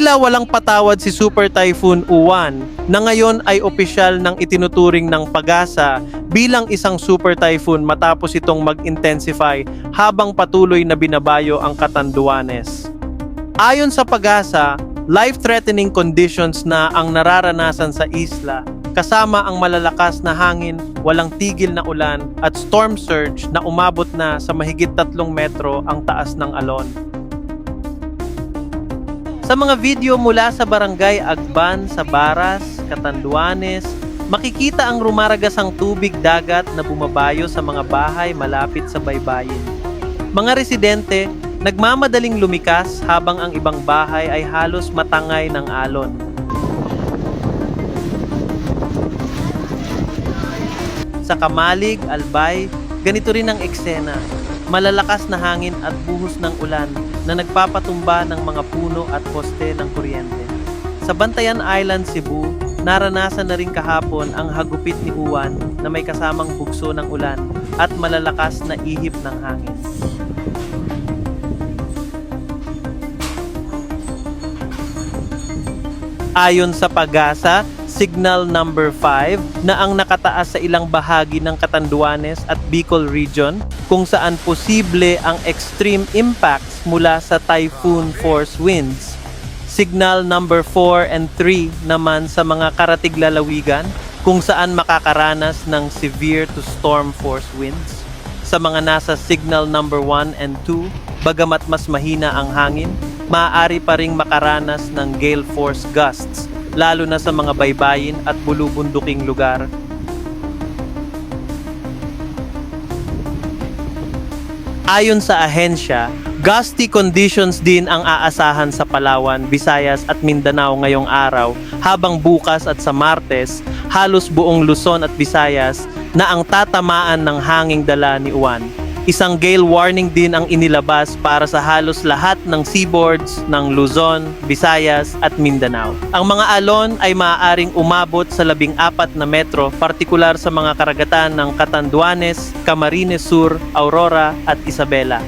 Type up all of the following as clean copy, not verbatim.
Tila walang patawad si Super Typhoon Uwan na ngayon ay opisyal ng itinuturing ng Pag-asa bilang isang super typhoon matapos itong mag-intensify habang patuloy na binabayo ang Catanduanes. Ayon sa Pag-asa, life-threatening conditions na ang nararanasan sa isla kasama ang malalakas na hangin, walang tigil na ulan at storm surge na umabot na sa mahigit 3 metro ang taas ng alon. Sa mga video mula sa Barangay Agban sa Baras, Catanduanes, makikita ang rumaragasang tubig dagat na bumabayo sa mga bahay malapit sa baybayin. Mga residente, nagmamadaling lumikas habang ang ibang bahay ay halos matangay ng alon. Sa Kamalig, Albay, ganito rin ang eksena. Malalakas na hangin at buhos ng ulan na nagpapatumba ng mga puno at poste ng kuryente. Sa Bantayan Island, Cebu, naranasan na rin kahapon ang hagupit ni Uwan na may kasamang bugso ng ulan at malalakas na ihip ng hangin. Ayon sa Pag-asa, Signal number 5 na ang nakataas sa ilang bahagi ng Catanduanes at Bicol Region kung saan posible ang extreme impacts mula sa typhoon force winds. Signal number 4 and 3 naman sa mga karatig lalawigan kung saan makakaranas ng severe to storm force winds. Sa mga nasa signal number 1 and 2, bagamat mas mahina ang hangin, maaari pa ring makaranas ng gale force gusts lalo na sa mga baybayin at bulubunduking lugar. Ayon sa ahensya, gusty conditions din ang aasahan sa Palawan, Visayas at Mindanao ngayong araw, habang bukas at sa Martes, halos buong Luzon at Visayas na ang tatamaan ng hanging dala ni Uwan. Isang gale warning din ang inilabas para sa halos lahat ng seaboards ng Luzon, Visayas at Mindanao. Ang mga alon ay maaaring umabot sa 14 na metro, partikular sa mga karagatan ng Catanduanes, Camarines Sur, Aurora at Isabela.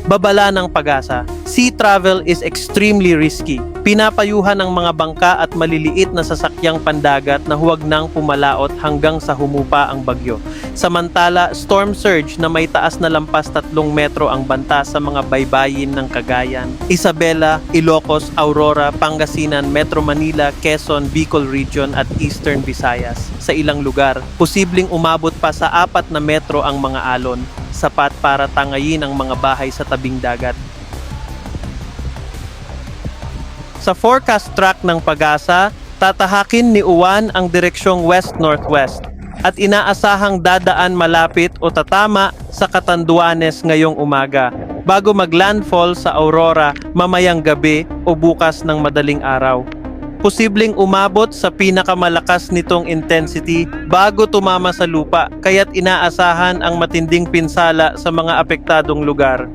Babala ng Pag-asa, sea travel is extremely risky. Pinapayuhan ng mga bangka at maliliit na sasakyang pandagat na huwag nang pumalaot hanggang sa humupa ang bagyo. Samantala, storm surge na may taas na lampas 3 metro ang banta sa mga baybayin ng Cagayan, Isabela, Ilocos, Aurora, Pangasinan, Metro Manila, Quezon, Bicol Region at Eastern Visayas. Sa ilang lugar, posibleng umabot pa sa 4 na metro ang mga alon, sapat para tangayin ang mga bahay sa tabing dagat. Sa forecast track ng Pag-asa, tatahakin ni Uwan ang direksyong west-northwest at inaasahang dadaan malapit o tatama sa Catanduanes ngayong umaga bago maglandfall sa Aurora mamayang gabi o bukas ng madaling araw. Posibleng umabot sa pinakamalakas nitong intensity bago tumama sa lupa, kaya't inaasahan ang matinding pinsala sa mga apektadong lugar.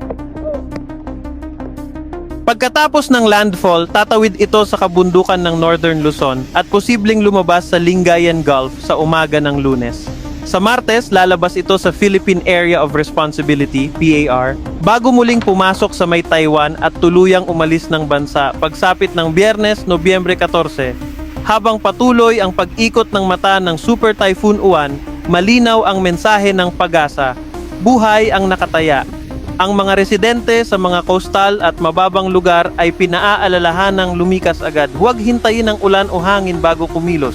Pagkatapos ng landfall, tatawid ito sa kabundukan ng Northern Luzon at posibleng lumabas sa Lingayen Gulf sa umaga ng Lunes. Sa Martes, lalabas ito sa Philippine Area of Responsibility, PAR, bago muling pumasok sa may Taiwan at tuluyang umalis ng bansa pagsapit ng Biyernes, Nobyembre 14. Habang patuloy ang pag-ikot ng mata ng Super Typhoon Uwan, malinaw ang mensahe ng Pag-asa, buhay ang nakataya. Ang mga residente sa mga coastal at mababang lugar ay pinaaalalahanang lumikas agad. Huwag hintayin ang ulan o hangin bago kumilos.